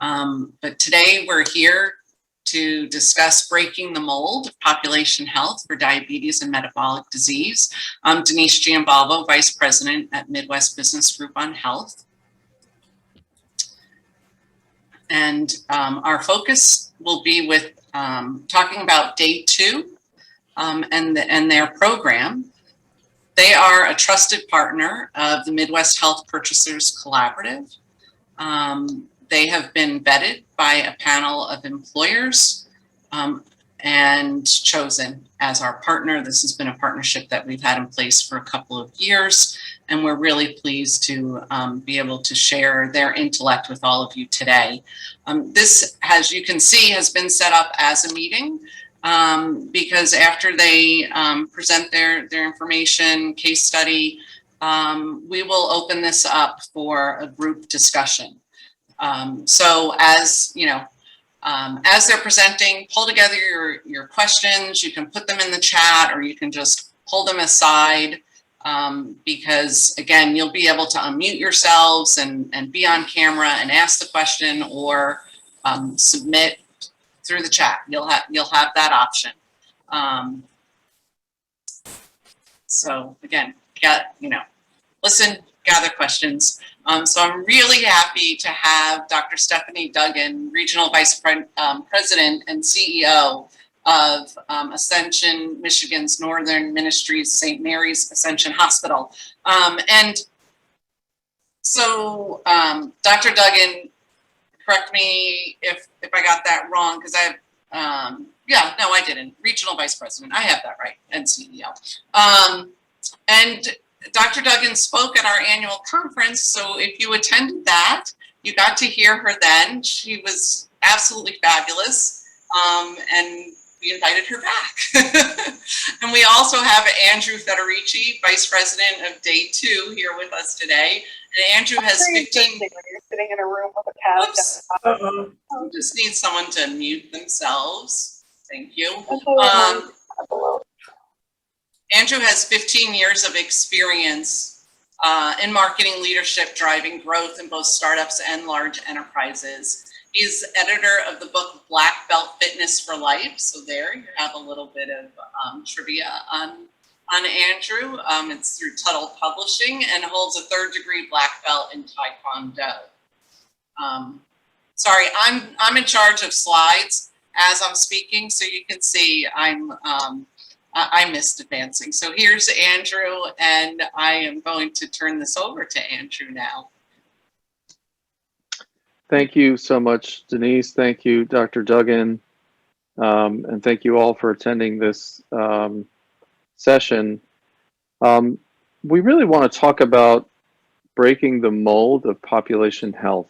But today we're here to discuss breaking the mold of population health for diabetes and metabolic disease. I'm Denise Giambalvo, Vice President at Midwest Business Group on Health. And our focus will be with talking about day 2 and their program. They are a trusted partner of the Midwest Health Purchasers Collaborative. They have been vetted by a panel of employers and chosen as our partner. This has been a partnership that we've had in place for a couple of years, and we're really pleased to be able to share their intellect with all of you today. This, as you can see, has been set up as a meeting because after they present their information, case study, we will open this up for a group discussion. So as you know, as they're presenting, pull together your questions. You can put them in the chat, or you can just pull them aside because again, you'll be able to unmute yourselves and be on camera and ask the question, or submit through the chat. You'll have that option. So again, listen, gather questions. So I'm really happy to have Dr. Stephanie Duggan, Regional Vice President and CEO of Ascension, Michigan's Northern Ministries St. Mary's Ascension Hospital. And so Dr. Duggan, correct me if I got that wrong, because yeah, no, I didn't. Regional Vice President, I have that right, and CEO. And Dr. Duggan spoke at our annual conference, so if you attended that, you got to hear her then. She was absolutely fabulous, and we invited her back. And we also have Andrew Federici, Vice President of Day 2, here with us today. And Andrew has 15... When you're sitting in a room with a couch. We just need someone to mute themselves. Thank you. Andrew has 15 years of experience in marketing leadership, driving growth in both startups and large enterprises. He's editor of the book Black Belt Fitness for Life. So there you have a little bit of trivia on Andrew. It's through Tuttle Publishing, and holds a 3rd degree black belt in Taekwondo. Sorry, I'm in charge of slides as I'm speaking, so you can see I missed advancing. So here's Andrew, and I am going to turn this over to Andrew now. Thank you so much, Denise. Thank you, Dr. Duggan. And thank you all for attending this session. We really want to talk about breaking the mold of population health.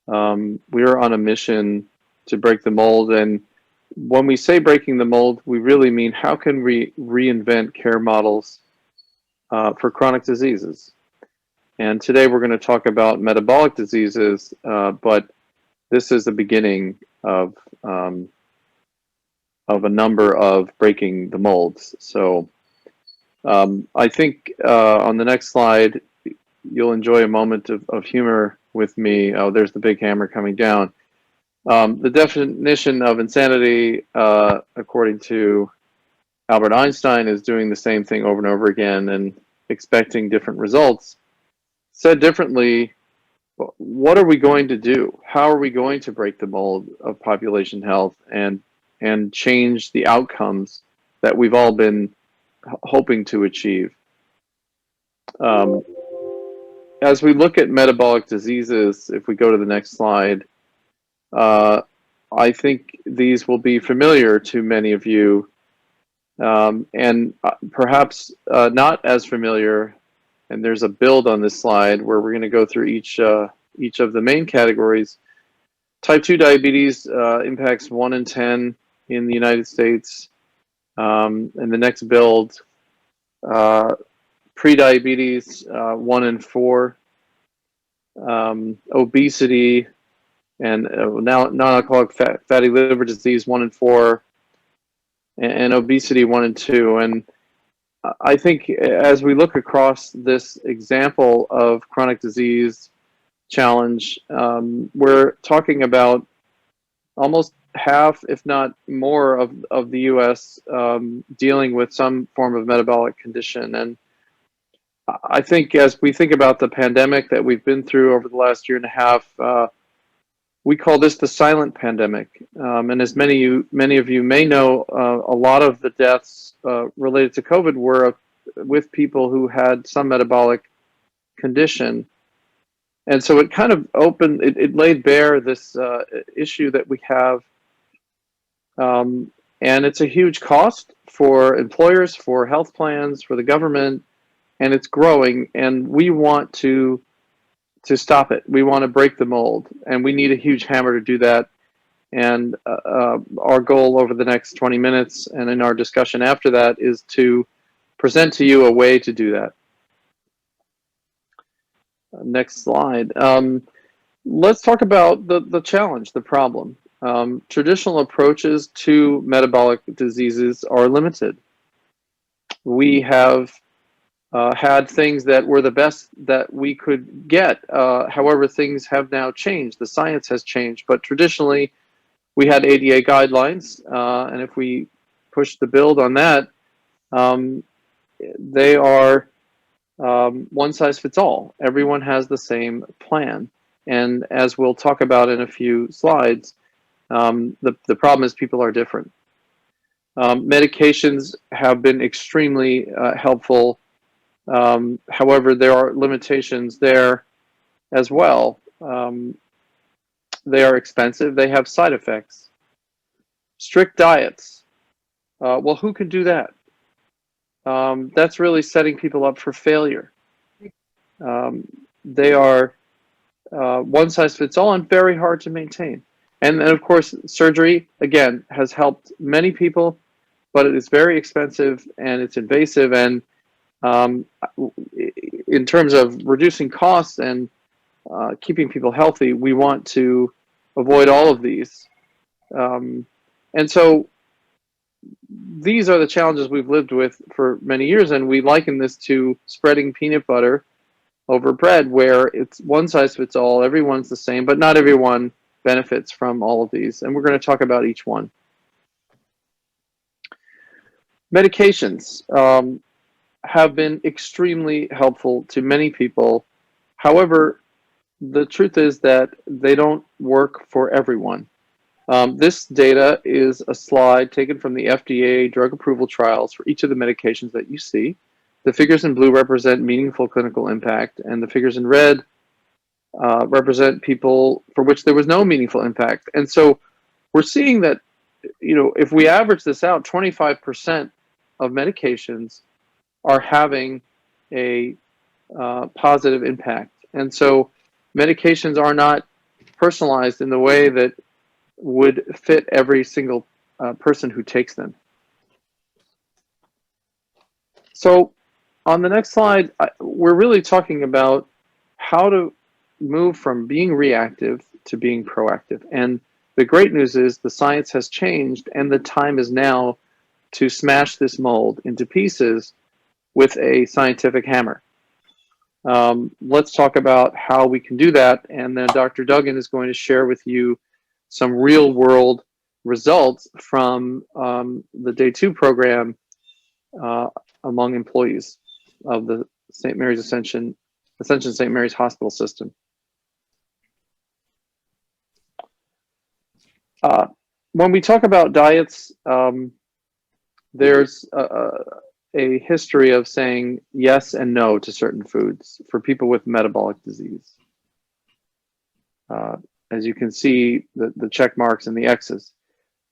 We are on a mission to break the mold, and when we say breaking the mold, we really mean how can we reinvent care models for chronic diseases. And today we're going to talk about metabolic diseases, but this is the beginning of a number of breaking the molds. So I think on the next slide, you'll enjoy a moment of humor with me. Oh, there's the big hammer coming down. The definition of insanity, according to Albert Einstein, is doing the same thing over and over again and expecting different results. Said differently, what are we going to do? How are we going to break the mold of population health and change the outcomes that we've all been hoping to achieve? As we look at metabolic diseases, if we go to the next slide, I think these will be familiar to many of you, and perhaps not as familiar. And there's a build on this slide where we're going to go through each of the main categories. Type 2 diabetes impacts 1 in 10 in the United States. And the next build, pre-diabetes, 1 in 4. Obesity and now non-alcoholic fatty liver disease, 1 in 4. And obesity, 1 in 2. And I think as we look across this example of chronic disease challenge. We're talking about almost half, if not more, of the U.S. Dealing with some form of metabolic condition. And I think as we think about the pandemic that we've been through over the last year and a half, we call this the silent pandemic. And as many of you may know, a lot of the deaths related to COVID were with people who had some metabolic condition. And so it kind of it laid bare this issue that we have. And it's a huge cost for employers, for health plans, for the government, and it's growing. And we want to stop it. We want to break the mold, and we need a huge hammer to do that. And our goal over the next 20 minutes and in our discussion after that is to present to you a way to do that. Next slide. Let's talk about the challenge, the problem. Traditional approaches to metabolic diseases are limited. We have had things that were the best that we could get. However, things have now changed. The science has changed, but traditionally we had ADA guidelines, and if we push the build on that, they are one size fits all. Everyone has the same plan. And as we'll talk about in a few slides, the problem is people are different. Medications have been extremely helpful. However, there are limitations there as well. They are expensive. They have side effects. Strict diets. Well, who can do that? That's really setting people up for failure. They are one size fits all and very hard to maintain. And of course, surgery, again, has helped many people, but it is very expensive and it's invasive. And in terms of reducing costs and keeping people healthy, we want to avoid all of these. And so these are the challenges we've lived with for many years, and we liken this to spreading peanut butter over bread, where it's one size fits all, everyone's the same, but not everyone benefits from all of these, and we're going to talk about each one. Medications have been extremely helpful to many people. However, the truth is that they don't work for everyone. This data is a slide taken from the FDA drug approval trials for each of the medications that you see. The figures in blue represent meaningful clinical impact, and the figures in red represent people for which there was no meaningful impact. And so we're seeing that, if we average this out, 25% of medications are having a positive impact. And so medications are not personalized in the way that would fit every single person who takes them. So on the next slide, we're really talking about how to move from being reactive to being proactive. And the great news is the science has changed, and the time is now to smash this mold into pieces with a scientific hammer. Let's talk about how we can do that, and then Dr. Duggan is going to share with you some real-world results from the Day 2 program among employees of the St. Mary's Ascension St. Mary's Hospital system. When we talk about diets, there's a history of saying yes and no to certain foods for people with metabolic disease. As you can see, the check marks and the X's.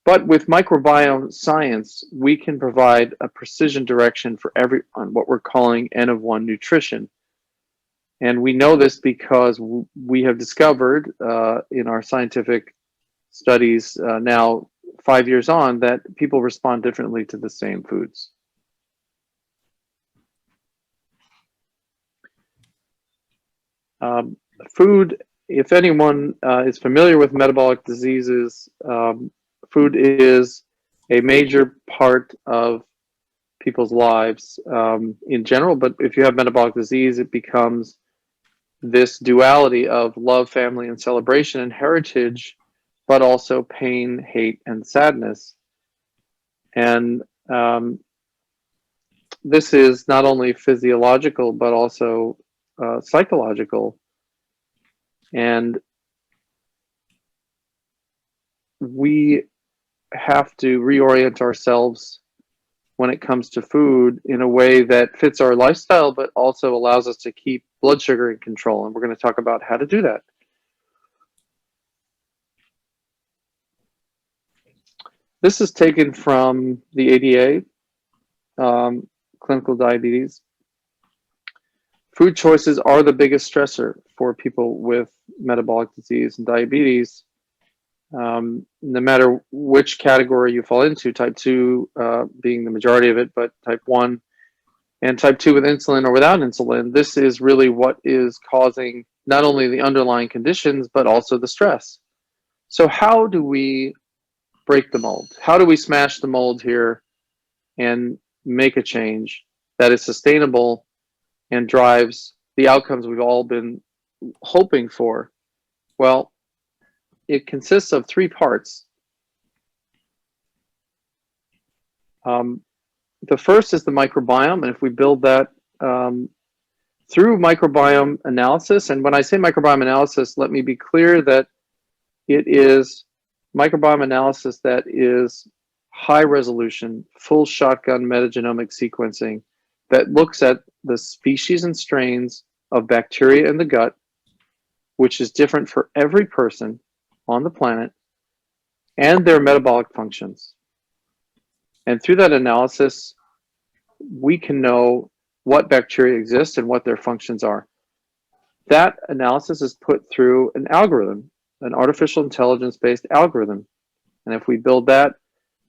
But with microbiome science, we can provide a precision direction for on what we're calling N of 1 nutrition. And we know this because we have discovered in our scientific studies now 5 years on that people respond differently to the same foods. Food, if anyone is familiar with metabolic diseases, food is a major part of people's lives in general, but if you have metabolic disease, it becomes this duality of love, family, and celebration and heritage, but also pain, hate, and sadness. And this is not only physiological, but also psychological. And we have to reorient ourselves when it comes to food in a way that fits our lifestyle, but also allows us to keep blood sugar in control. And we're going to talk about how to do that. This is taken from the ADA, clinical diabetes. Food choices are the biggest stressor for people with metabolic disease and diabetes. No matter which category you fall into, type 2 being the majority of it, but type 1 and type 2 with insulin or without insulin, this is really what is causing not only the underlying conditions, but also the stress. So how do we break the mold? How do we smash the mold here and make a change that is sustainable and drives the outcomes we've all been hoping for? Well, it consists of 3 parts. The first is the microbiome, and if we build that through microbiome analysis, and when I say microbiome analysis, let me be clear that it is microbiome analysis that is high resolution, full shotgun metagenomic sequencing that looks at the species and strains of bacteria in the gut, which is different for every person on the planet, and their metabolic functions. And through that analysis, we can know what bacteria exist and what their functions are. That analysis is put through an algorithm, an artificial intelligence-based algorithm. And if we build that,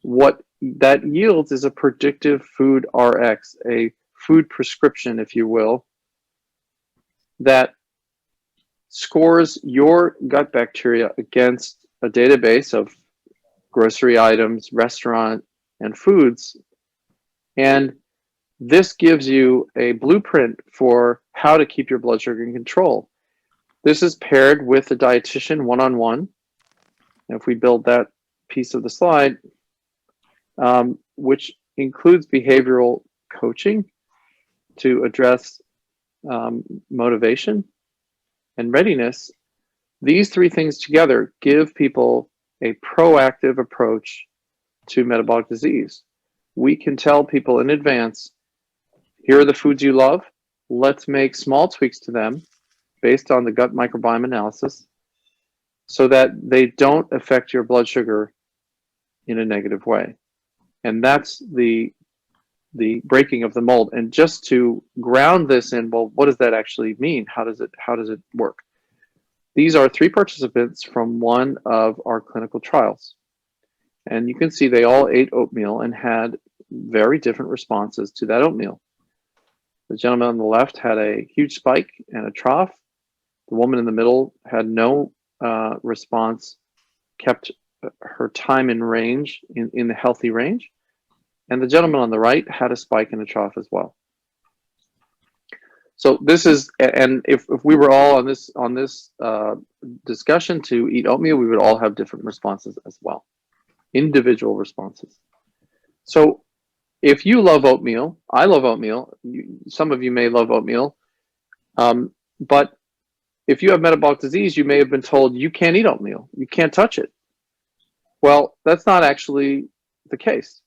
what that yields is a predictive food RX, a food prescription, if you will, that scores your gut bacteria against a database of grocery items, restaurant, and foods. And this gives you a blueprint for how to keep your blood sugar in control. This is paired with a dietitian one-on-one. If we build that piece of the slide, which includes behavioral coaching to address motivation and readiness, these 3 things together give people a proactive approach to metabolic disease. We can tell people in advance, here are the foods you love. Let's make small tweaks to them based on the gut microbiome analysis so that they don't affect your blood sugar in a negative way. And that's the breaking of the mold. And just to ground this in, well, what does that actually mean? How does it work? These are 3 participants from one of our clinical trials. And you can see they all ate oatmeal and had very different responses to that oatmeal. The gentleman on the left had a huge spike and a trough. The woman in the middle had no response, kept her time in range, in the healthy range. And the gentleman on the right had a spike and a trough as well. So this is, and if we were all on this discussion to eat oatmeal, we would all have different responses as well, individual responses. So if you love oatmeal, I love oatmeal. Some of you may love oatmeal, but if you have metabolic disease, you may have been told you can't eat oatmeal, you can't touch it. Well, that's not actually the case.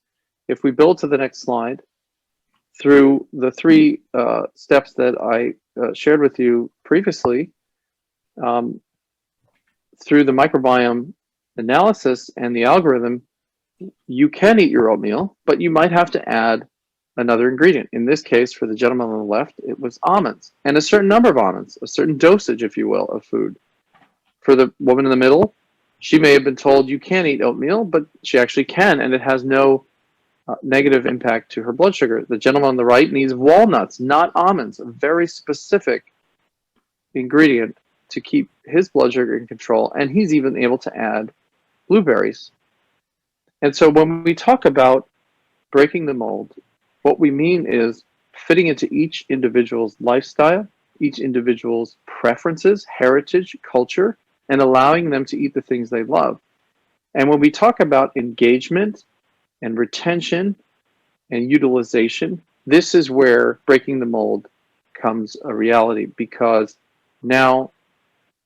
If we build to the next slide, through the 3 steps that I shared with you previously, through the microbiome analysis and the algorithm, you can eat your oatmeal, but you might have to add another ingredient. In this case, for the gentleman on the left, it was almonds, and a certain number of almonds, a certain dosage, if you will, of food. For the woman in the middle, she may have been told you can't eat oatmeal, but she actually can, and it has no negative impact to her blood sugar. The gentleman on the right needs walnuts, not almonds, a very specific ingredient to keep his blood sugar in control, and he's even able to add blueberries. And so when we talk about breaking the mold, what we mean is fitting into each individual's lifestyle, each individual's preferences, heritage, culture, and allowing them to eat the things they love. And when we talk about engagement and retention and utilization, this is where breaking the mold comes a reality, because now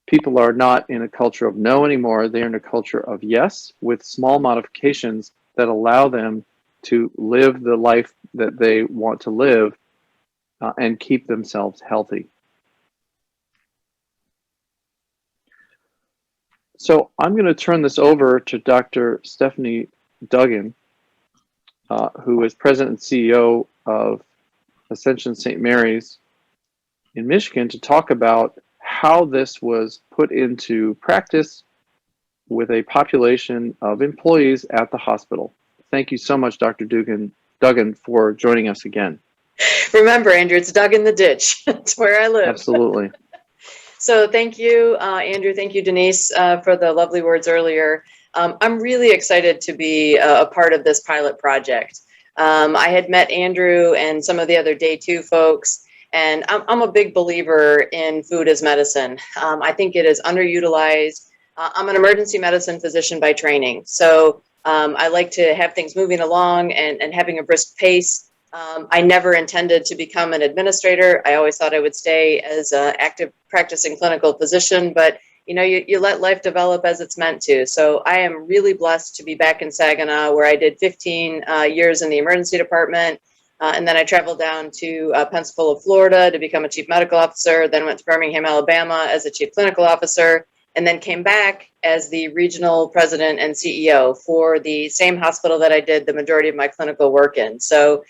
people are not in a culture of no anymore. They're in a culture of yes, with small modifications that allow them to live the life that they want to live and keep themselves healthy. So I'm going to turn this over to Dr. Stephanie Duggan, who is President and CEO of Ascension St. Mary's in Michigan, to talk about how this was put into practice with a population of employees at the hospital. Thank you so much, Dr. Duggan, for joining us again. Remember, Andrew, it's dug in the ditch. It's where I live. Absolutely. So thank you, Andrew. Thank you, Denise, for the lovely words earlier. I'm really excited to be a part of this pilot project. I had met Andrew and some of the other Day 2 folks, and I'm a big believer in food as medicine. I think it is underutilized. I'm an emergency medicine physician by training, so I like to have things moving along and having a brisk pace. I never intended to become an administrator. I always thought I would stay as an active practicing clinical physician, but you let life develop as it's meant to. So I am really blessed to be back in Saginaw, where I did 15 years in the emergency department. And then I traveled down to Pensacola, Florida to become a chief medical officer, then went to Birmingham, Alabama as a chief clinical officer, and then came back as the regional president and CEO for the same hospital that I did the majority of my clinical work in. So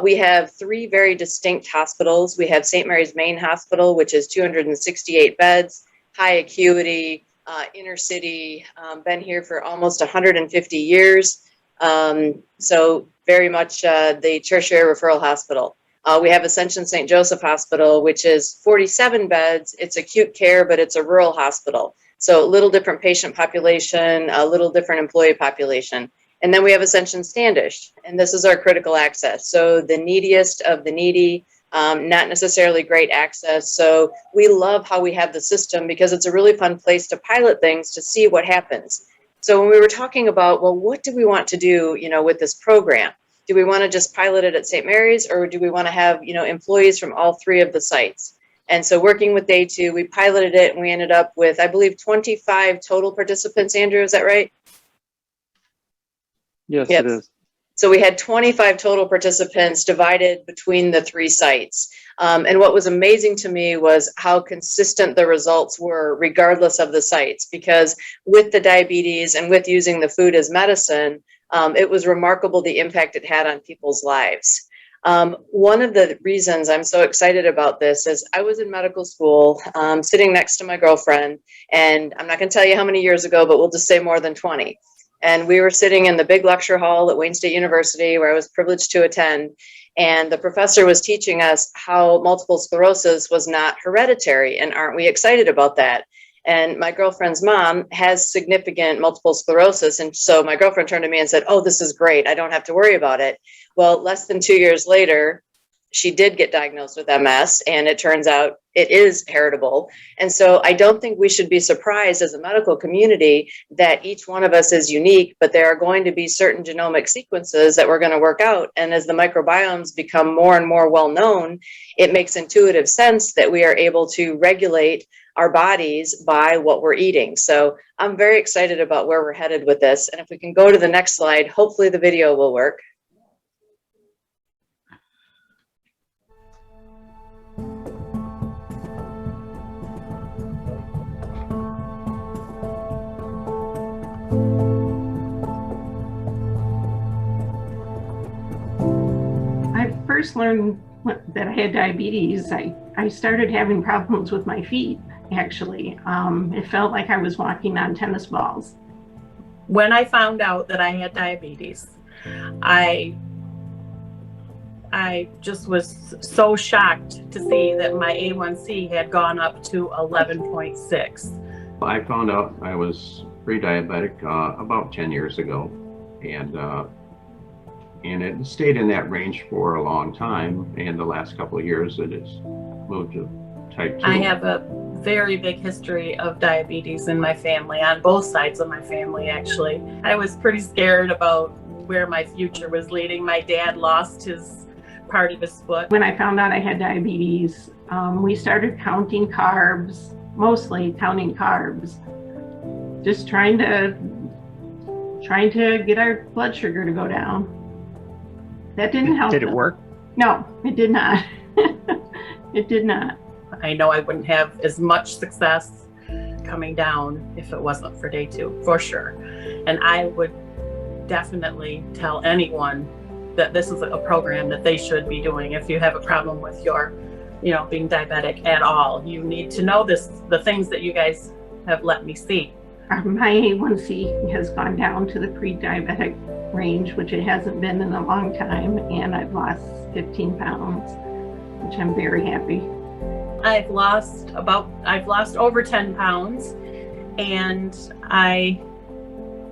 we have 3 very distinct hospitals. We have St. Mary's Main Hospital, which is 268 beds, high acuity, inner city, been here for almost 150 years. So very much the tertiary referral hospital. We have Ascension St. Joseph Hospital, which is 47 beds. It's acute care, but it's a rural hospital. So a little different patient population, a little different employee population. And then we have Ascension Standish, and this is our critical access. So the neediest of the needy, not necessarily great access. So we love how we have the system, because it's a really fun place to pilot things to see what happens. So when we were talking about, well, what do we want to do, with this program? Do we want to just pilot it at St. Mary's, or do we want to have, employees from all 3 of the sites? And so working with Day 2, we piloted it, and we ended up with, I believe, 25 total participants. Andrew, is that right? Yes, it is. So we had 25 total participants divided between the 3 sites. And what was amazing to me was how consistent the results were regardless of the sites, because with the diabetes and with using the food as medicine, it was remarkable the impact it had on people's lives. One of the reasons I'm so excited about this is I was in medical school, sitting next to my girlfriend, and I'm not going to tell you how many years ago, but we'll just say more than 20. And we were sitting in the big lecture hall at Wayne State University, where I was privileged to attend. And the professor was teaching us how multiple sclerosis was not hereditary. And aren't we excited about that? And my girlfriend's mom has significant multiple sclerosis. And so my girlfriend turned to me and said, "Oh, this is great. I don't have to worry about it." Well, less than 2 years later, she did get diagnosed with MS, and it turns out it is heritable. And so I don't think we should be surprised as a medical community that each one of us is unique, but there are going to be certain genomic sequences that we're going to work out. And as the microbiomes become more and more well known, it makes intuitive sense that we are able to regulate our bodies by what we're eating. So I'm very excited about where we're headed with this. And if we can go to the next slide, hopefully the video will work. First learned that I had diabetes, I started having problems with my feet, actually. It felt like I was walking on tennis balls. When I found out that I had diabetes, I just was so shocked to see that my A1C had gone up to 11.6. I found out I was pre-diabetic about 10 years ago, and it stayed in that range for a long time. And the last couple of years, it has moved to type 2. I have a very big history of diabetes in my family, on both sides of my family, actually. I was pretty scared about where my future was leading. My dad lost his part of his foot. When I found out I had diabetes, we started counting carbs, mostly counting carbs, just trying to get our blood sugar to go down. That didn't help. Did it work? No, it did not. It did not. I know I wouldn't have as much success coming down if it wasn't for day 2, for sure. And I would definitely tell anyone that this is a program that they should be doing. If you have a problem with your, being diabetic at all, you need to know the things that you guys have let me see. My A1C has gone down to the pre-diabetic range, which it hasn't been in a long time, and I've lost 15 pounds, which I'm very happy. I've lost over 10 pounds, and my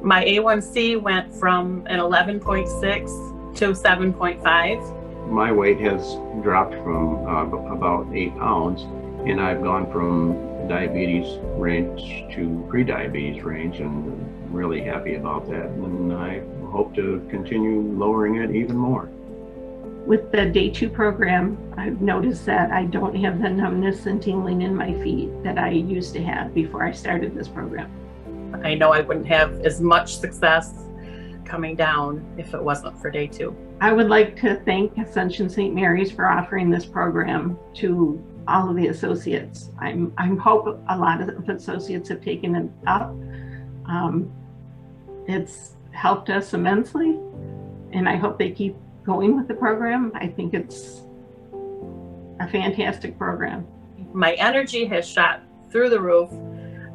A1C went from an 11.6 to 7.5. My weight has dropped from about 8 pounds, and I've gone from diabetes range to pre-diabetes range, and I'm really happy about that. And I hope to continue lowering it even more. With the day 2 program, I've noticed that I don't have the numbness and tingling in my feet that I used to have before I started this program. I know I wouldn't have as much success coming down if it wasn't for day 2. I would like to thank Ascension St. Mary's for offering this program to all of the associates. I hope a lot of associates have taken it up. It's helped us immensely, and I hope they keep going with the program. I think it's a fantastic program. My energy has shot through the roof.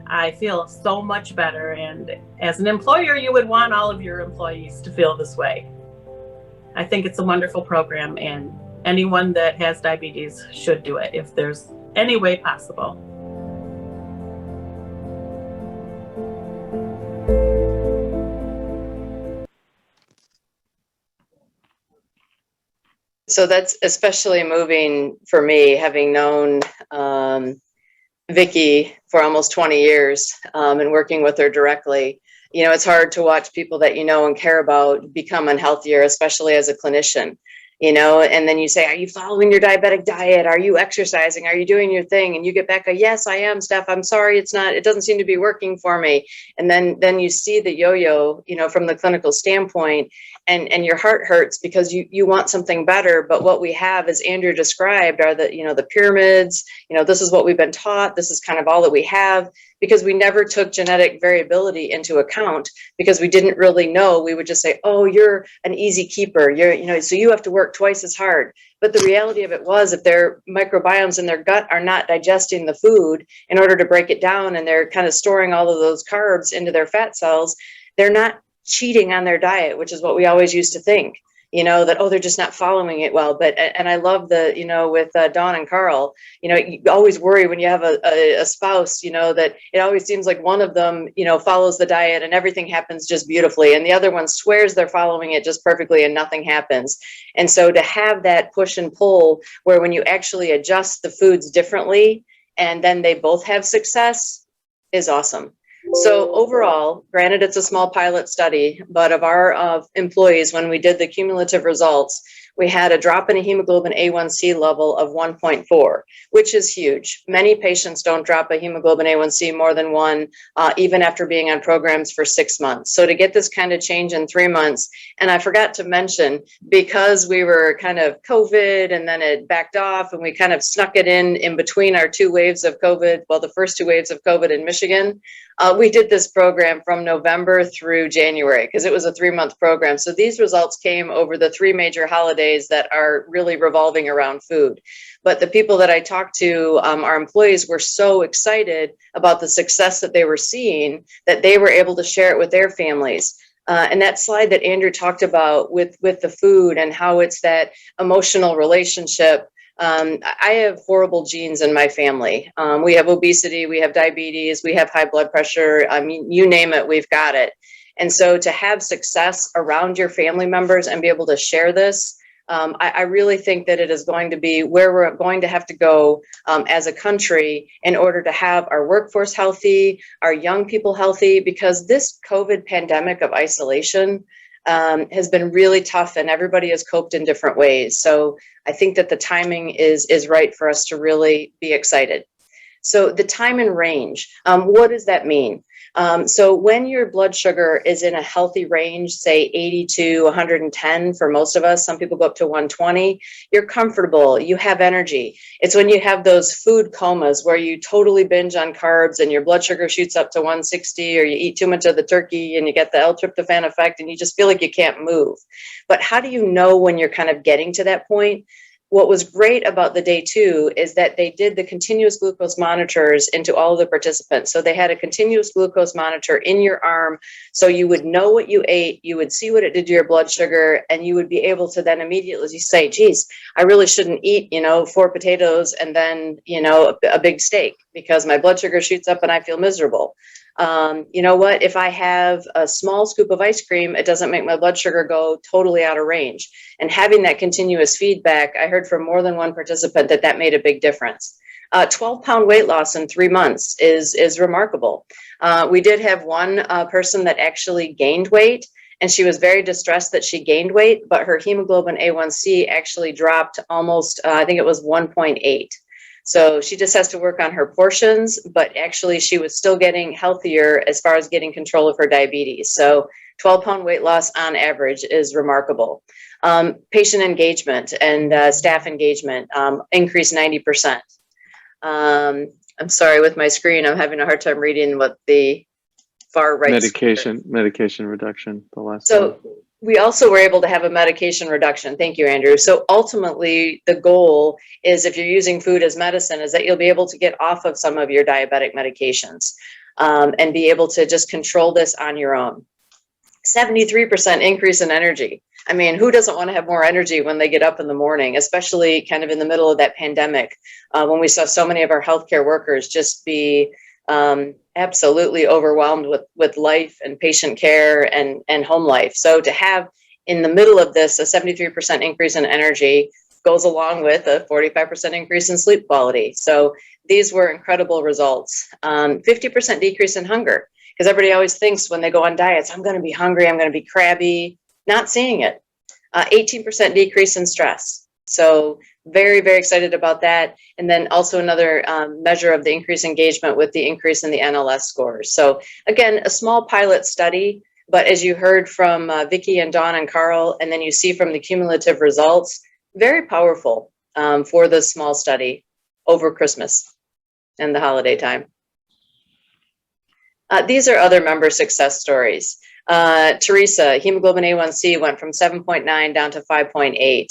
I feel so much better, and as an employer, you would want all of your employees to feel this way. I think it's a wonderful program, and anyone that has diabetes should do it if there's any way possible. So that's especially moving for me, having known Vicki for almost 20 years and working with her directly. It's hard to watch people that you know and care about become unhealthier, especially as a clinician. And then you say, are you following your diabetic diet? Are you exercising? Are you doing your thing? And you get back, yes, I am, Steph. I'm sorry, it doesn't seem to be working for me. And then you see the yo-yo, from the clinical standpoint, and your heart hurts because you want something better. But what we have, as Andrew described, are the pyramids. This is what we've been taught. This is kind of all that we have, because we never took genetic variability into account, because we didn't really know. We would just say, oh, you're an easy keeper. So you have to work twice as hard. But the reality of it was, if their microbiomes in their gut are not digesting the food in order to break it down, and they're kind of storing all of those carbs into their fat cells, they're not cheating on their diet, which is what we always used to think. That, oh, they're just not following it well. And I love with Dawn and Carl, you always worry when you have a spouse, that it always seems like one of them, follows the diet and everything happens just beautifully, and the other one swears they're following it just perfectly and nothing happens. And so to have that push and pull, where when you actually adjust the foods differently and then they both have success, is awesome. So overall, granted, it's a small pilot study, but of our employees, when we did the cumulative results, we had a drop in a hemoglobin A1C level of 1.4, which is huge. Many patients don't drop a hemoglobin A1C more than 1, even after being on programs for 6 months. So to get this kind of change in 3 months, and I forgot to mention, because we were kind of COVID and then it backed off, and we kind of snuck it in between our 2 waves of COVID, well, the first 2 waves of COVID in Michigan, we did this program from November through January, because it was a 3-month program. So these results came over the 3 major holidays that are really revolving around food. But the people that I talked to, our employees, were so excited about the success that they were seeing that they were able to share it with their families. And that slide that Andrew talked about with the food and how it's that emotional relationship. I have horrible genes in my family. We have obesity, we have diabetes, we have high blood pressure. I mean, you name it, we've got it. And so to have success around your family members and be able to share this I really think that it is going to be where we're going to have to go as a country in order to have our workforce healthy, our young people healthy, because this COVID pandemic of isolation has been really tough, and everybody has coped in different ways. So I think that the timing is right for us to really be excited. So the time and range, what does that mean? So when your blood sugar is in a healthy range, say 80 to 110 for most of us, some people go up to 120, you're comfortable, you have energy. It's when you have those food comas where you totally binge on carbs and your blood sugar shoots up to 160, or you eat too much of the turkey and you get the L-tryptophan effect and you just feel like you can't move. But how do you know when you're kind of getting to that point? What was great about the day 2 is that they did the continuous glucose monitors into all of the participants. So they had a continuous glucose monitor in your arm, so you would know what you ate, you would see what it did to your blood sugar, and you would be able to then immediately say, geez, I really shouldn't eat, 4 potatoes and then, a big steak, because my blood sugar shoots up and I feel miserable. You know what, if I have a small scoop of ice cream, it doesn't make my blood sugar go totally out of range. And having that continuous feedback, I heard from more than one participant that made a big difference. 12-pound weight loss in 3 months is remarkable. We did have one person that actually gained weight, and she was very distressed that she gained weight, but her hemoglobin A1C actually dropped almost, I think it was 1.8. So she just has to work on her portions, but actually she was still getting healthier as far as getting control of her diabetes. So 12-pound weight loss on average is remarkable. Patient engagement and staff engagement increased 90%. I'm sorry, with my screen, I'm having a hard time reading what the far right. Medication reduction, the last So one. we also were able to have a medication reduction. Thank you, Andrew. So ultimately, the goal is, if you're using food as medicine, is that you'll be able to get off of some of your diabetic medications and be able to just control this on your own. 73% increase in energy. I mean, who doesn't want to have more energy when they get up in the morning, especially kind of in the middle of that pandemic, when we saw so many of our healthcare workers just be absolutely overwhelmed with life and patient care and home life. So to have in the middle of this a 73% increase in energy goes along with a 45% increase in sleep quality. So these were incredible results. 50% decrease in hunger, because everybody always thinks when they go on diets, I'm going to be hungry, I'm going to be crabby, not seeing it. 18% decrease in stress. So very, very excited about that. And then also another measure of the increased engagement with the increase in the NLS scores. So again, a small pilot study, but as you heard from Vicki and Dawn and Carl, and then you see from the cumulative results, very powerful for this small study over Christmas and the holiday time. These are other member success stories. Teresa, hemoglobin A1C went from 7.9 down to 5.8.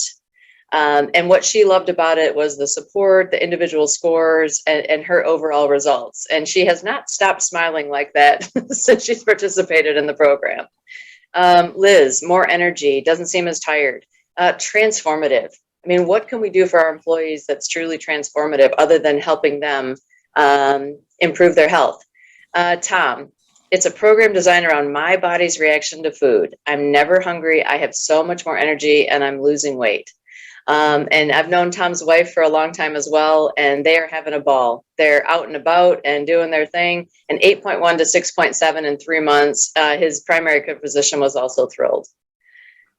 And what she loved about it was the support, the individual scores, and her overall results. And she has not stopped smiling like that since she's participated in the program. Liz, more energy, doesn't seem as tired. Transformative. I mean, what can we do for our employees that's truly transformative other than helping them improve their health? Tom, it's a program designed around my body's reaction to food. I'm never hungry. I have so much more energy and I'm losing weight. And I've known Tom's wife for a long time as well, and they are having a ball. They're out and about and doing their thing. And 8.1 to 6.7 in 3 months. His primary care physician was also thrilled.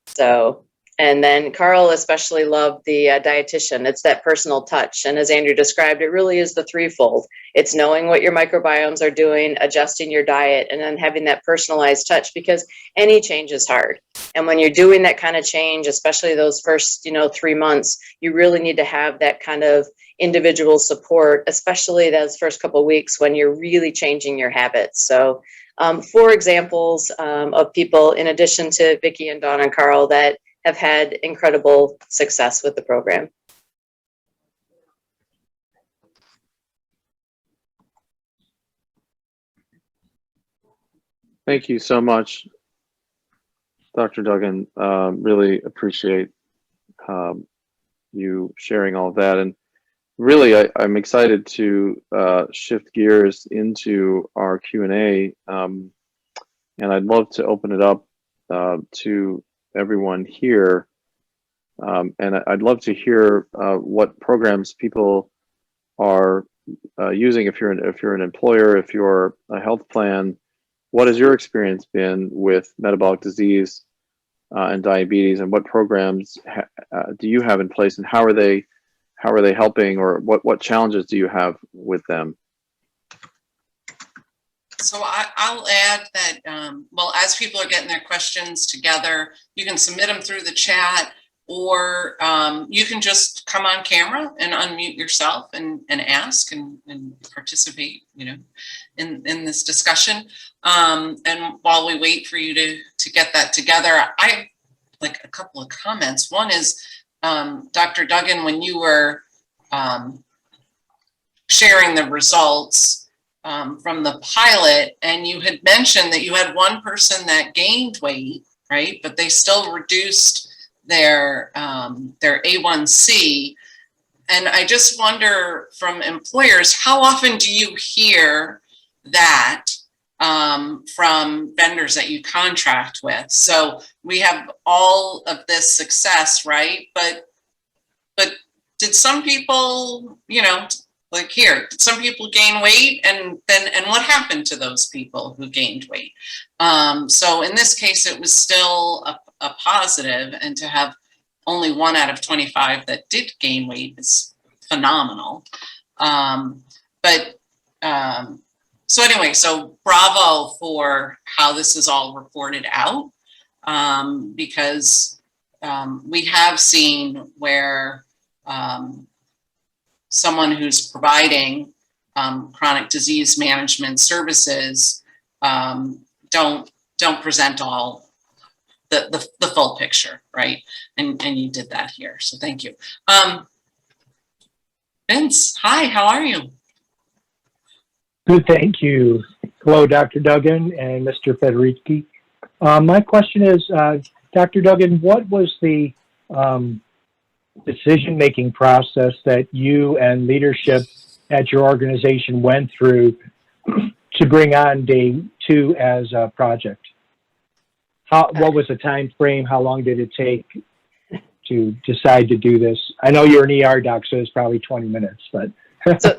So, and then Carl especially loved the dietitian. It's that personal touch. And as Andrew described, it really is the threefold. It's knowing what your microbiomes are doing, adjusting your diet, and then having that personalized touch, because any change is hard. And when you're doing that kind of change, especially those first, 3 months, you really need to have that kind of individual support, especially those first couple of weeks when you're really changing your habits. So 4 examples of people, in addition to Vicki and Dawn and Carl, that have had incredible success with the program. Thank you so much, Dr. Duggan. Really appreciate you sharing all of that. And really, I'm excited to shift gears into our Q&A. And I'd love to open it up to everyone here. And I'd love to hear what programs people are using. If you're an employer, if you're a health plan, what has your experience been with metabolic disease and diabetes, and what programs do you have in place, and how are they helping, or what challenges do you have with them? So I'll add that, well, as people are getting their questions together, you can submit them through the chat, or you can just come on camera and unmute yourself and ask and participate, in this discussion. And while we wait for you to get that together, I like a couple of comments. One is, Dr. Duggan, when you were sharing the results from the pilot, and you had mentioned that you had one person that gained weight, right? But they still reduced their A1C. And I just wonder, from employers, how often do you hear that from vendors that you contract with? So we have all of this success, right? But did some people, like here, did some people gain weight, and what happened to those people who gained weight? So in this case, it was still a positive, and to have only 1 out of 25 that did gain weight is phenomenal. So anyway, so bravo for how this is all reported out, because we have seen where someone who's providing chronic disease management services don't present all the full picture, right? And you did that here, so thank you. Vince, hi, how are you? Good, thank you. Hello, Dr. Duggan and Mr. Federici. My question is, Dr. Duggan, what was the decision-making process that you and leadership at your organization went through to bring on Day 2 as a project? What was the time frame? How long did it take to decide to do this? I know you're an ER doc, so it's probably 20 minutes, but.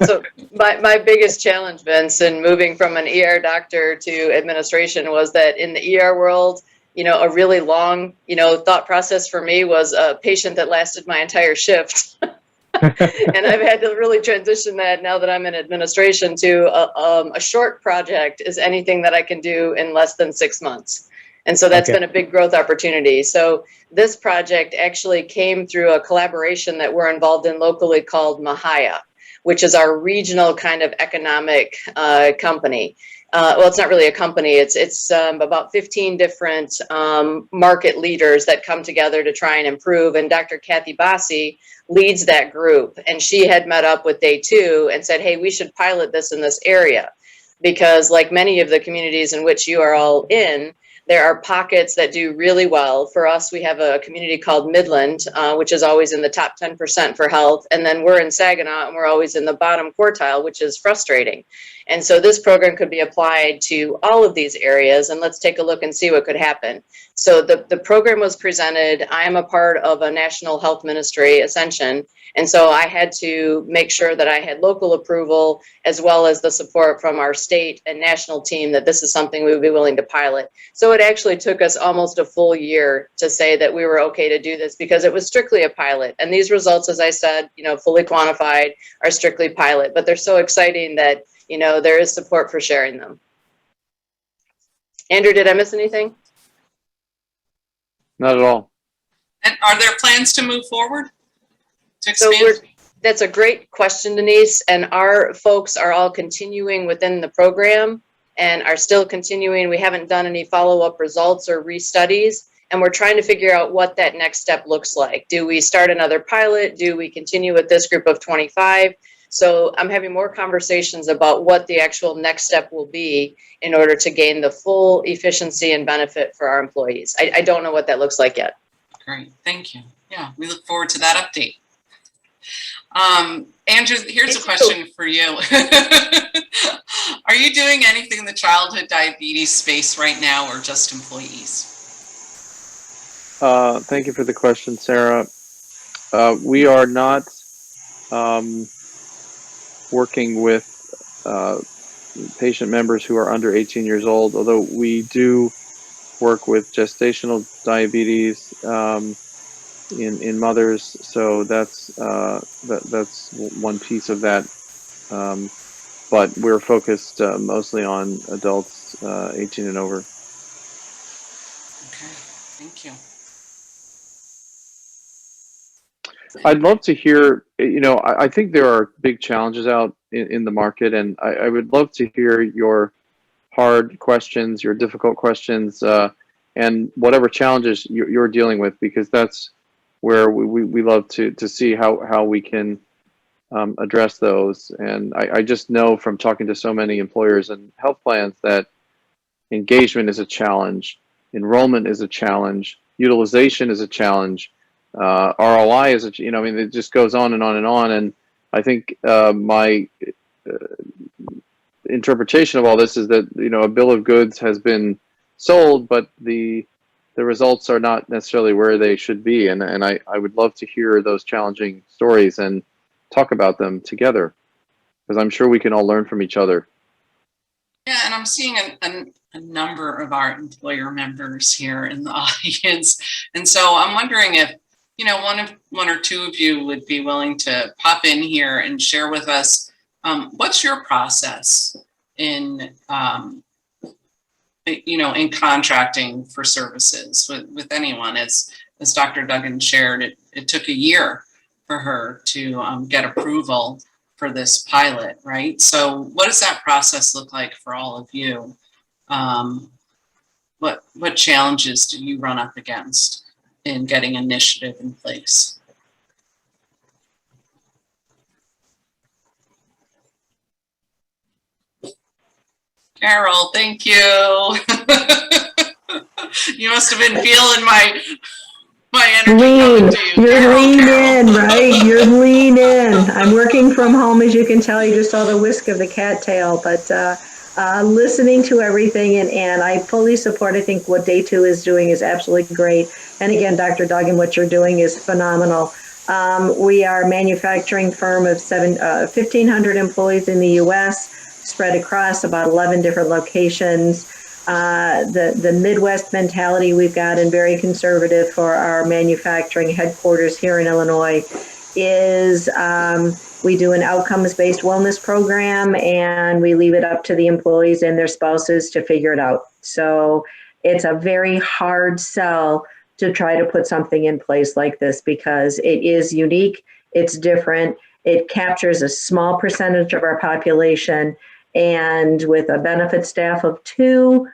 So my biggest challenge, Vince, in moving from an ER doctor to administration was that in the ER world, a really long, thought process for me was a patient that lasted my entire shift. And I've had to really transition that now that I'm in administration to a short project is anything that I can do in less than 6 months. And so that's been a big growth opportunity. So this project actually came through a collaboration that we're involved in locally called Mahaya, which is our regional kind of economic company. Well, it's not really a company. It's about 15 different market leaders that come together to try and improve. And Dr. Kathy Bassi leads that group. And she had met up with Day 2 and said, hey, we should pilot this in this area. Because like many of the communities in which you are all in, there are pockets that do really well. For us, we have a community called Midland, which is always in the top 10% for health. And then we're in Saginaw, and we're always in the bottom quartile, which is frustrating. And so this program could be applied to all of these areas. And let's take a look and see what could happen. So the program was presented. I am a part of a national health ministry, Ascension. And so I had to make sure that I had local approval as well as the support from our state and national team that this is something we would be willing to pilot. So it actually took us almost a full year to say that we were okay to do this because it was strictly a pilot. And these results, as I said, fully quantified, are strictly pilot, but they're so exciting that, there is support for sharing them. Andrew, did I miss anything? Not at all. And are there plans to move forward? To So expand? that's a great question, Denise. And our folks are all continuing within the program and are still continuing. We haven't done any follow-up results or restudies, and we're trying to figure out what that next step looks like. Do we start another pilot? Do we continue with this group of 25? So I'm having more conversations about what the actual next step will be in order to gain the full efficiency and benefit for our employees. I don't know what that looks like yet. Great, thank you. Yeah, we look forward to that update. Andrew, here's a question for you. Are you doing anything in the childhood diabetes space right now, or just employees? Thank you for the question, Sarah. We are not working with patient members who are under 18 years old, although we do work with gestational diabetes in mothers. So that's one piece of that. But we're focused mostly on adults 18 and over. Okay, thank you. I'd love to hear, I think there are big challenges out in the market, and I would love to hear your hard questions, your difficult questions, and whatever challenges you're dealing with, because that's where we love to see how we can address those. And I just know from talking to so many employers and health plans that engagement is a challenge, enrollment is a challenge, utilization is a challenge, ROI is it just goes on and on and on. And I think my interpretation of all this is that a bill of goods has been sold, but the results are not necessarily where they should be. And I would love to hear those challenging stories and talk about them together, because I'm sure we can all learn from each other. Yeah, and I'm seeing a number of our employer members here in the audience, and so I'm wondering if one or two of you would be willing to pop in here and share with us what's your process in in contracting for services with anyone. As Dr. Duggan shared, it took a year for her to get approval for this pilot, right? So what does that process look like for all of you? What challenges do you run up against in getting initiative in place? Carol, thank you. You must have been feeling my energy coming to you. You're lean in, Carol. right? You're lean in. I'm working from home, as you can tell. You just saw the whisk of the cattail, but listening to everything, and I fully support. I think what Day 2 is doing is absolutely great. And again, Dr. Duggan, what you're doing is phenomenal. We are a manufacturing firm of 1,500 employees in the U.S., spread across about 11 different locations. The Midwest mentality we've got, and very conservative for our manufacturing headquarters here in Illinois, is we do an outcomes-based wellness program, and we leave it up to the employees and their spouses to figure it out. So it's a very hard sell to try to put something in place like this, because it is unique, it's different, it captures a small percentage of our population, and with a benefit staff of 2,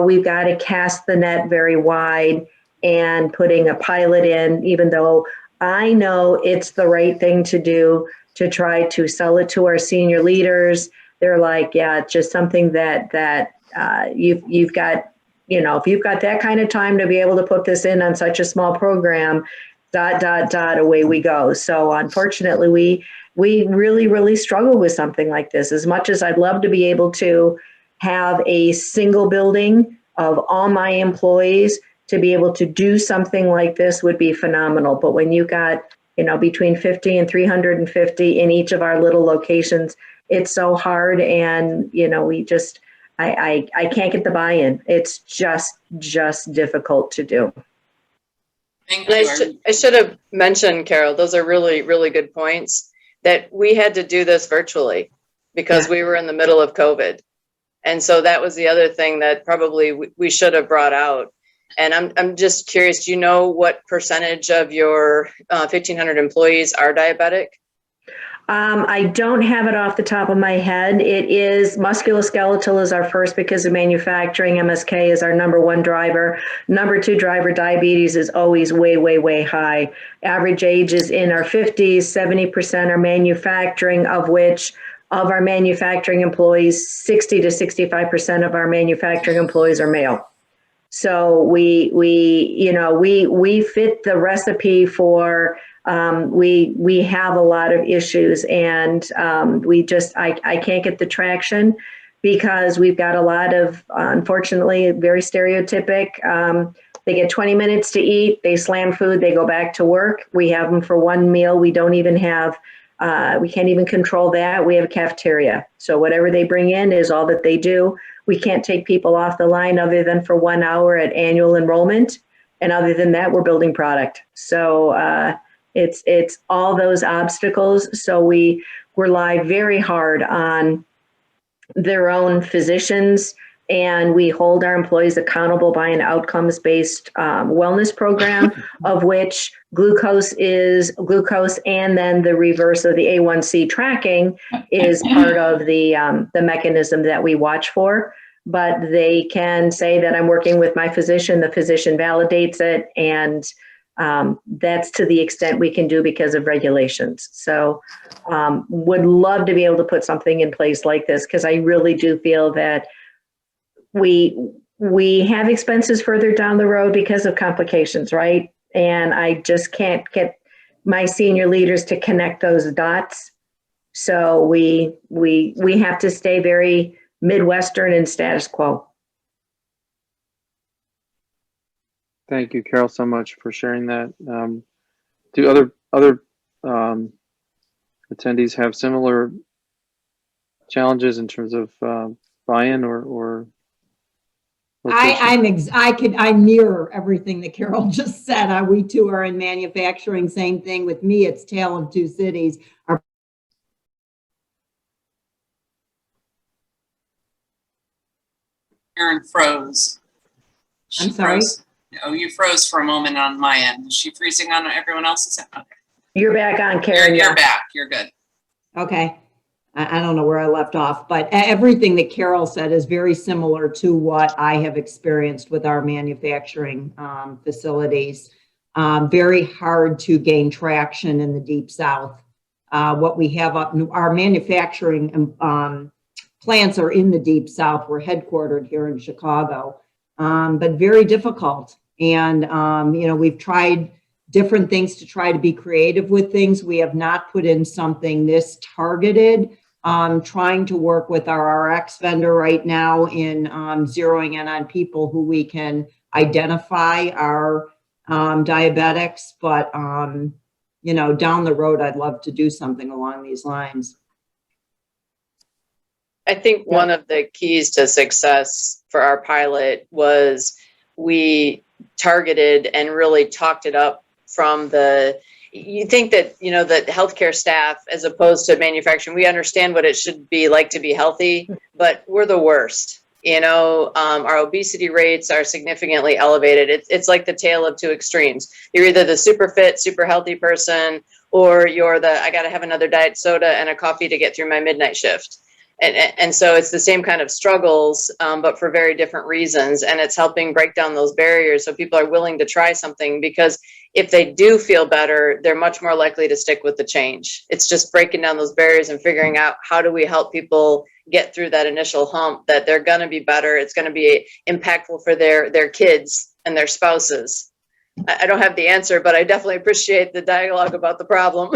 we've got to cast the net very wide, and putting a pilot in, even though I know it's the right thing to do, to try to sell it to our senior leaders. They're like, yeah, it's just something that you've got, if you've got that kind of time to be able to put this in on such a small program, ... away we go. So unfortunately, we really struggle with something like this. As much as I'd love to be able to have a single building of all my employees to be able to do something like this would be phenomenal. But when you got, between 50 and 350 in each of our little locations, it's so hard. And, we just, I can't get the buy-in. It's just difficult to do. Thank And you. I should have mentioned, Carol, those are really, really good points, that we had to do this virtually because we were in the middle of COVID. And so that was the other thing that probably we should have brought out. And I'm just curious, do you know what percentage of your 1,500 employees are diabetic? I don't have it off the top of my head. It is musculoskeletal is our first because of manufacturing. MSK is our number 1 driver. Number 2 driver, diabetes, is always way high. Average age is in our 50s. 70% are manufacturing, of which of our manufacturing employees, 60 to 65% of our manufacturing employees are male. So we fit the recipe for. We have a lot of issues, and I can't get the traction because we've got a lot of, unfortunately, very stereotypic. They get 20 minutes to eat, they slam food, they go back to work. We have them for one meal. We don't even have, we can't even control that. We have a cafeteria. So whatever they bring in is all that they do. We can't take people off the line other than for 1 hour at annual enrollment. And other than that, we're building product. So it's all those obstacles. So we rely very hard on their own physicians, and we hold our employees accountable by an outcomes-based wellness program, of which glucose and then the reverse of the A1C tracking is part of the mechanism that we watch for. But they can say that I'm working with my physician, the physician validates it, and that's to the extent we can do because of regulations. So would love to be able to put something in place like this, because I really do feel that we have expenses further down the road because of complications, right? And I just can't get my senior leaders to connect those dots. So we have to stay very Midwestern and status quo. Thank you, Carol, so much for sharing that. Do other attendees have similar challenges in terms of buy-in or location? I mirror everything that Carol just said. We too are in manufacturing. Same thing with me. It's Tale of Two Cities. Karen froze. I'm sorry? Froze. Oh, you froze for a moment on my end. Is she freezing on everyone else's end? Okay. You're back on, Karen. You're back. You're good. Okay. I don't know where I left off, but everything that Carol said is very similar to what I have experienced with our manufacturing facilities. Very hard to gain traction in the Deep South. What we have up, our manufacturing plants are in the Deep South. We're headquartered here in Chicago, but very difficult. And, we've tried different things to try to be creative with things. We have not put in something this targeted. Trying to work with our RX vendor right now in zeroing in on people who we can identify are diabetics, but down the road, I'd love to do something along these lines. I think one of the keys to success for our pilot was we targeted and really talked it up from you think that, that healthcare staff, as opposed to manufacturing, we understand what it should be like to be healthy, but we're the worst. Our obesity rates are significantly elevated. It's like the tale of two extremes. You're either the super fit, super healthy person, or you're I got to have another diet soda and a coffee to get through my midnight shift. And so it's the same kind of struggles, but for very different reasons. And it's helping break down those barriers so people are willing to try something, because if they do feel better, they're much more likely to stick with the change. It's just breaking down those barriers and figuring out how do we help people get through that initial hump, that they're going to be better. It's going to be impactful for their kids and their spouses. I don't have the answer, but I definitely appreciate the dialogue about the problem.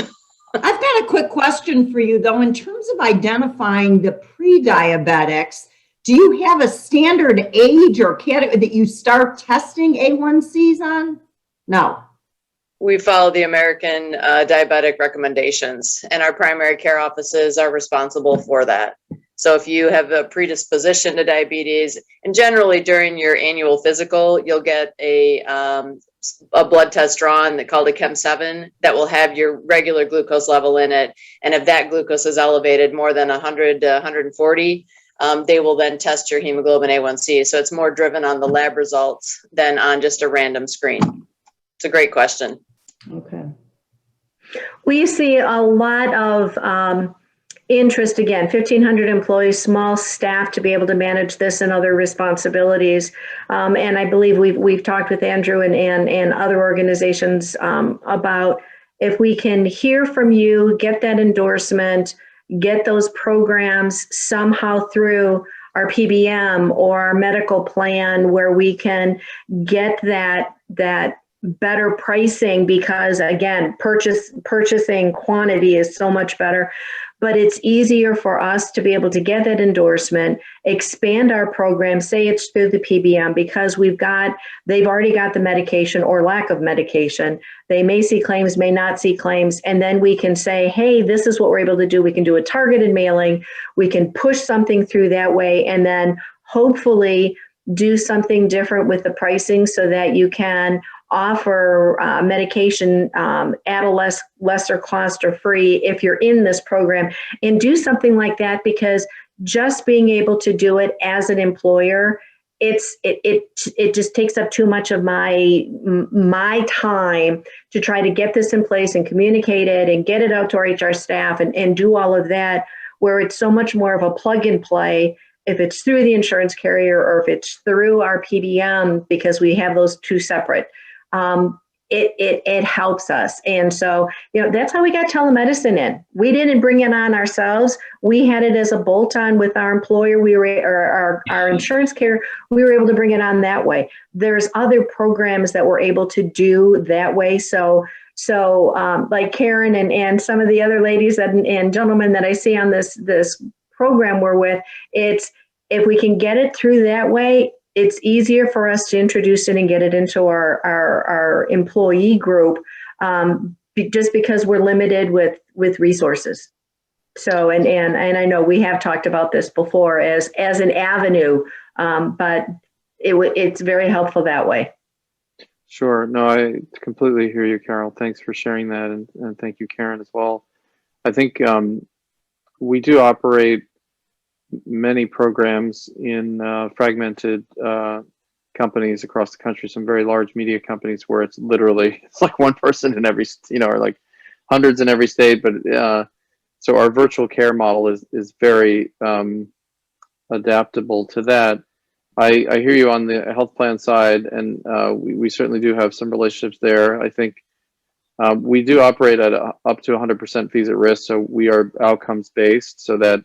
I've got a quick question for you, though. In terms of identifying the pre-diabetics, do you have a standard age or category that you start testing A1Cs on? No. We follow the American diabetic recommendations, and our primary care offices are responsible for that. So if you have a predisposition to diabetes, and generally during your annual physical, you'll get a blood test drawn called a Chem7 that will have your regular glucose level in it. And if that glucose is elevated more than 100 to 140, they will then test your hemoglobin A1C. So it's more driven on the lab results than on just a random screen. It's a great question. Okay. We see a lot of interest, again, 1,500 employees, small staff to be able to manage this and other responsibilities. And I believe we've talked with Andrew and other organizations about if we can hear from you, get that endorsement, get those programs somehow through our PBM or our medical plan where we can get that better pricing, because again, purchasing quantity is so much better. but it's easier for us to be able to get that endorsement, expand our program, say it's through the PBM, because they've already got the medication or lack of medication. They may see claims, may not see claims, and then we can say, hey, this is what we're able to do. We can do a targeted mailing. We can push something through that way, and then hopefully do something different with the pricing so that you can offer medication at a lesser cost or free if you're in this program, and do something like that, because just being able to do it as an employer, it just takes up too much of my time to try to get this in place and communicate it and get it out to our HR staff and do all of that, where it's so much more of a plug and play if it's through the insurance carrier or if it's through our PBM, because we have those two separate. It helps us. And so, that's how we got telemedicine in. We didn't bring it on ourselves. We had it as a bolt-on with our employer. Our insurance carrier. We were able to bring it on that way. There's other programs that we're able to do that way. So like Karen and some of the other ladies and gentlemen that I see on this program we're with, if we can get it through that way, it's easier for us to introduce it and get it into our employee group, just because we're limited with resources. So, and I know we have talked about this before as an avenue, but it's very helpful that way. Sure. No, I completely hear you, Carol. Thanks for sharing that, and thank you, Karen, as well. I think we do operate many programs in fragmented companies across the country, some very large media companies where it's like one person in every, or like hundreds in every state. But so our virtual care model is very adaptable to that. I hear you on the health plan side, and we certainly do have some relationships there. I think we do operate at up to 100% fees at risk, so we are outcomes based, so that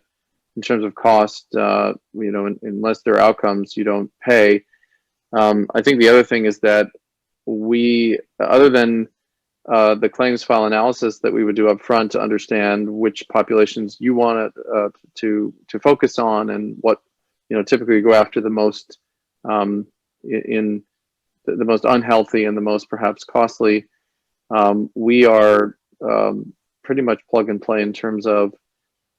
in terms of cost, unless there are outcomes, you don't pay. I think the other thing is that we, other than the claims file analysis that we would do up front to understand which populations you want to focus on, and what, typically go after the most in the most unhealthy and the most perhaps costly, we are pretty much plug and play in terms of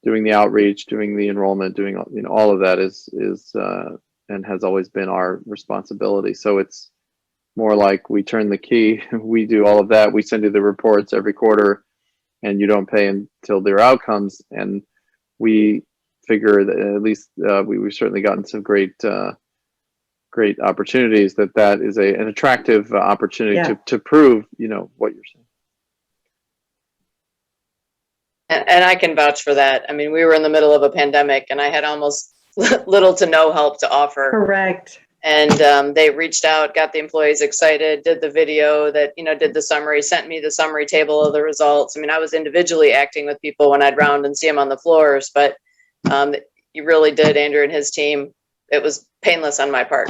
doing the outreach, doing the enrollment, doing all of that is and has always been our responsibility. So it's more like we turn the key, we do all of that, we send you the reports every quarter, and you don't pay until there are outcomes. And we figure that at least we've certainly gotten some great opportunities that is an attractive opportunity to prove what you're saying. And I can vouch for that. I mean, we were in the middle of a pandemic, and I had almost little to no help to offer. Correct. And they reached out, got the employees excited, did the video that, did the summary, sent me the summary table of the results. I mean, I was individually acting with people when I'd round and see them on the floors, but you really did, Andrew and his team. It was painless on my part.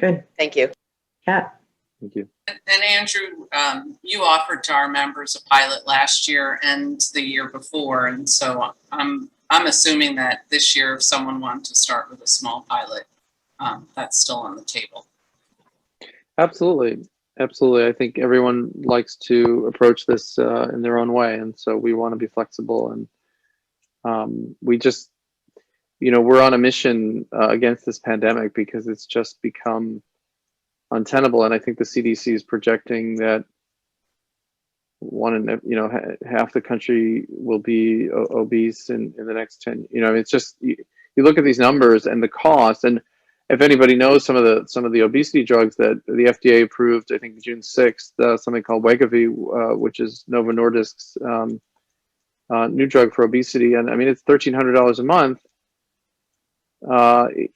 Good. Thank you. Yeah. Thank you. And Andrew, you offered to our members a pilot last year and the year before, and so I'm assuming that this year, if someone wanted to start with a small pilot, that's still on the table. Absolutely. I think everyone likes to approach this in their own way, and so we want to be flexible. And we just, we're on a mission against this pandemic because it's just become untenable. And I think the CDC is projecting that half the country will be obese in the next 10. It's just you look at these numbers and the cost. And if anybody knows some of the obesity drugs that the FDA approved, I think June 6th, something called Movavi, which is Novo Nordisk's new drug for obesity, and I mean it's $1,300 a month.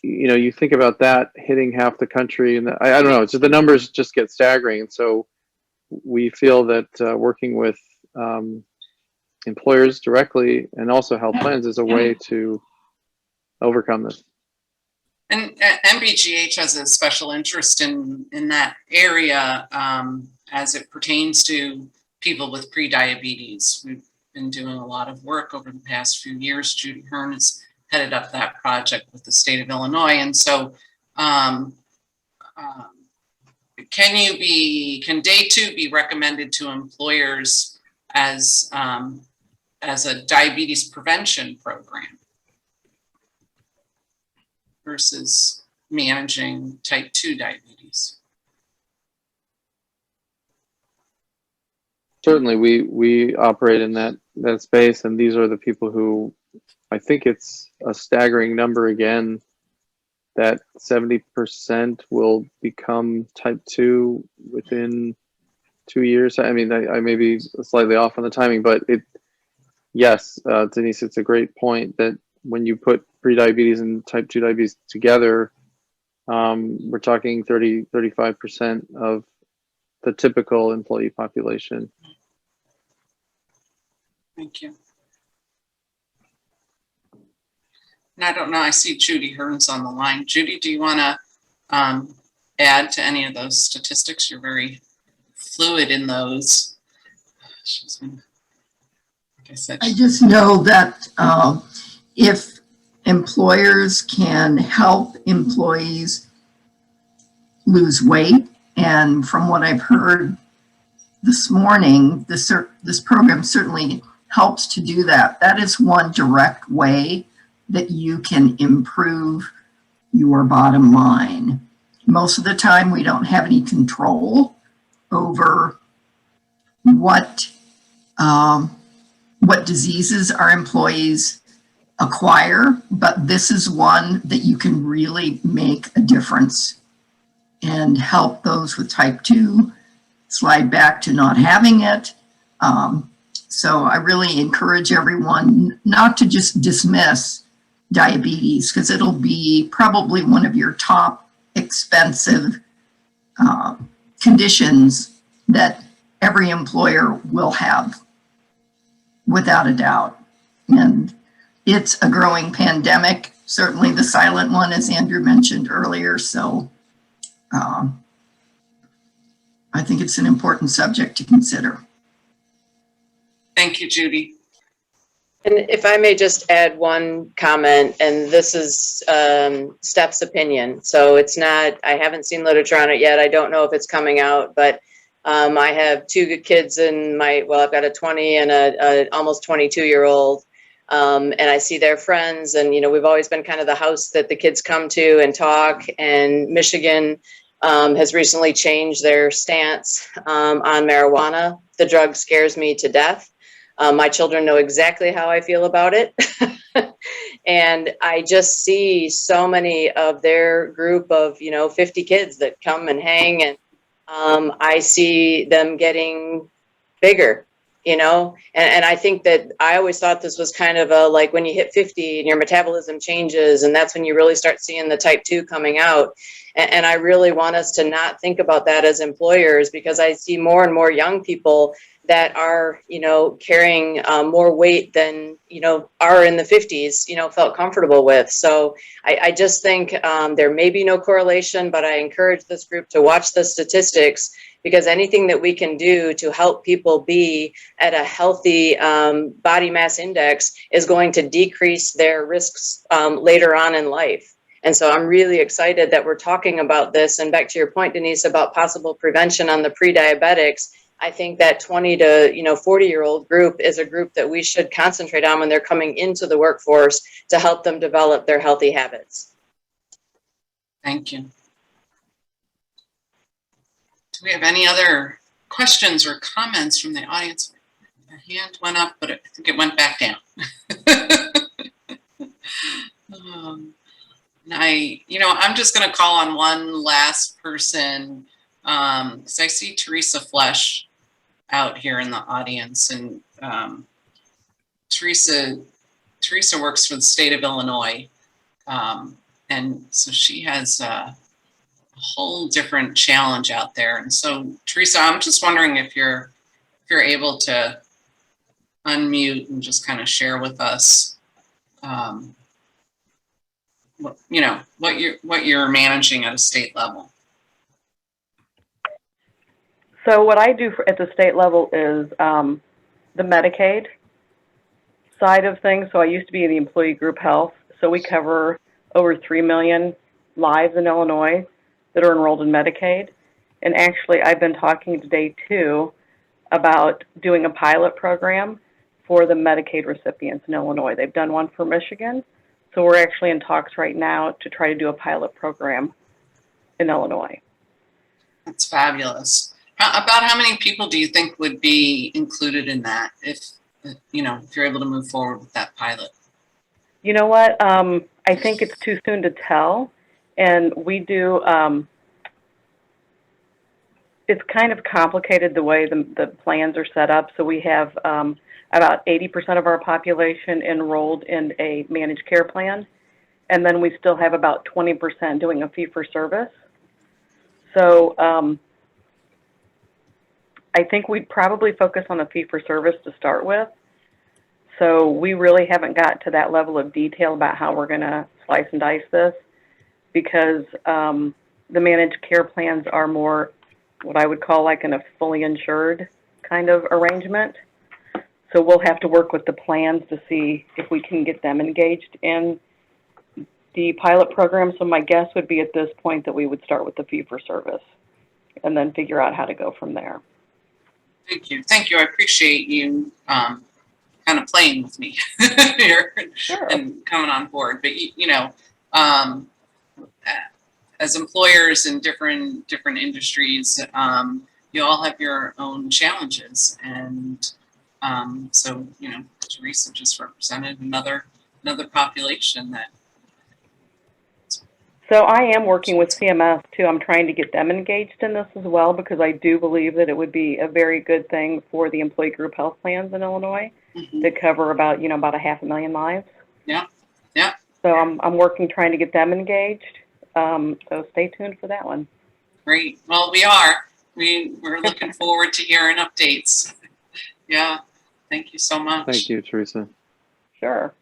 You think about that hitting half the country, and I don't know. It's just, the numbers just get staggering, and so we feel that working with employers directly and also health plans is a way to overcome this. And MBGH has a special interest in that area as it pertains to people with prediabetes. been doing a lot of work over the past few years. Judy Hearn has headed up that project with the state of Illinois. And so can day 2 be recommended to employers as a diabetes prevention program versus managing type 2 diabetes? Certainly, we operate in that space, and these are the people who, I think it's a staggering number again, that 70% will become type 2 within 2 years. I mean, I may be slightly off on the timing, but yes, Denise, it's a great point that when you put prediabetes and type 2 diabetes together, we're talking 35% of the typical employee population. Thank you. And I don't know, I see Judy Hearn's on the line. Judy, do you want to add to any of those statistics? You're very fluid in those. Like I said, I just know that if employers can help employees lose weight, and from what I've heard this morning, this program certainly helps to do that. That is one direct way that you can improve your bottom line. Most of the time, we don't have any control over what diseases our employees acquire, but this is one that you can really make a difference and help those with type 2 slide back to not having it. So I really encourage everyone not to just dismiss diabetes, because it'll be probably one of your top expensive conditions that every employer will have, without a doubt. And it's a growing pandemic, certainly the silent one, as Andrew mentioned earlier. So I think it's an important subject to consider. thank you, Judy. And if I may just add one comment, and this is Steph's opinion. So it's not, I haven't seen literature on it yet. I don't know if it's coming out, but I have 2 kids in I've got a 20 and a almost 22-year-old. And I see their friends, and, we've always been kind of the house that the kids come to and talk. And Michigan has recently changed their stance on marijuana. The drug scares me to death. My children know exactly how I feel about it. And I just see so many of their group of, 50 kids that come and hang, and I see them getting bigger, and I think that I always thought this was kind of a, like, when you hit 50 and your metabolism changes, and that's when you really start seeing the type 2 coming out. And I really want us to not think about that as employers, because I see more and more young people that are, carrying more weight than, are in the 50s, felt comfortable with. So I just think there may be no correlation, but I encourage this group to watch the statistics, because anything that we can do to help people be at a healthy body mass index is going to decrease their risks later on in life. And so I'm really excited that we're talking about this. And back to your point, Denise, about possible prevention on the pre-diabetics, I think that 20 to 40-year-old group is a group that we should concentrate on when they're coming into the workforce to help them develop their healthy habits. Thank you. Do we have any other questions or comments from the audience? The hand went up, but I think it went back down. I'm just going to call on one last person, because I see Teresa Flesh out here in the audience, and Teresa works for the state of Illinois, and so she has a whole different challenge out there. And so, Teresa, I'm just wondering if you're able to unmute and just kind of share with us, what you're managing at a state level. So what I do at the state level is the Medicaid side of things, so I used to be in the employee group health, so we cover over 3 million lives in Illinois that are enrolled in Medicaid. And actually, I've been talking to Day 2 about doing a pilot program for the Medicaid recipients in Illinois. They've done one for Michigan, so we're actually in talks right now to try to do a pilot program in Illinois. That's fabulous. About how many people do you think would be included in that if you're able to move forward with that pilot? You know what? I think it's too soon to tell. And we do, it's kind of complicated the way the plans are set up. So we have about 80% of our population enrolled in a managed care plan. And then we still have about 20% doing a fee-for-service. So I think we'd probably focus on a fee-for-service to start with. So we really haven't got to that level of detail about how we're going to slice and dice this, because the managed care plans are more what I would call like in a fully insured kind of arrangement. So we'll have to work with the plans to see if we can get them engaged in the pilot program. So my guess would be at this point that we would start with the fee-for-service and then figure out how to go from there. Thank you. Thank you. I appreciate you kind of playing with me here and coming on board. But, as employers in different industries, you all have your own challenges. And so, Teresa just represented another population that. So I am working with CMS too. I'm trying to get them engaged in this as well, because I do believe that it would be a very good thing for the employee group health plans in Illinois to cover about 500,000 lives. Yeah. So I'm working trying to get them engaged. So stay tuned for that one. Great. Well, we're looking forward to hearing updates. Yeah. Thank you so much. Thank you, Teresa. Sure.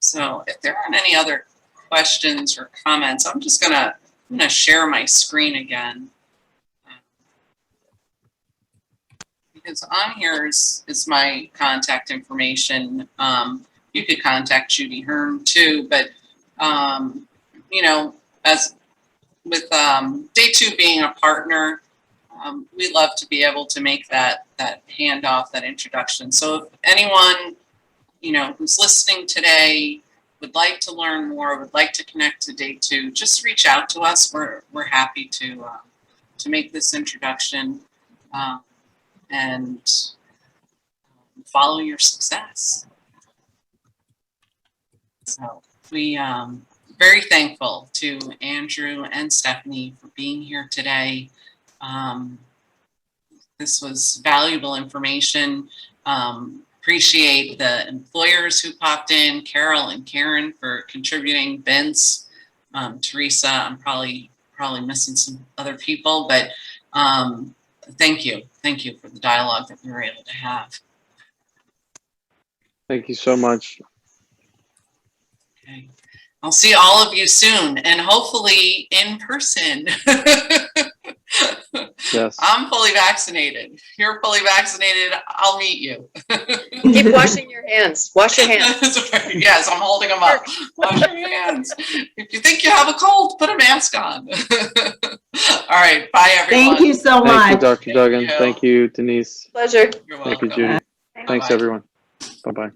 So if there aren't any other questions or comments, I'm just gonna share my screen again, because on here is my contact information. You could contact Judy Hearn too, but as with Day 2 being a partner, we love to be able to make that handoff, that introduction. So if anyone who's listening today would like to learn more, would like to connect to Day 2, just reach out to us. We're happy to make this introduction and follow your success. So we very thankful to Andrew and Stephanie for being here today. This was valuable information. Appreciate the employers who popped in, Carol and Karen for contributing, Vince, Teresa. I'm probably missing some other people, but thank you for the dialogue that we were able to have. Thank you so much. Okay. I'll see all of you soon, and hopefully in person. Yes. I'm fully vaccinated. If you're fully vaccinated, I'll meet you. Keep washing your hands. Wash your hands. Yes, I'm holding them up. Wash your hands. If you think you have a cold, put a mask on. All right. Bye, everyone. Thank you so much. Thank you, Dr. Duggan. you. Thank you, Denise. Pleasure. You're Thank you, welcome. Judy. Thanks, Bye-bye. everyone. Bye-bye.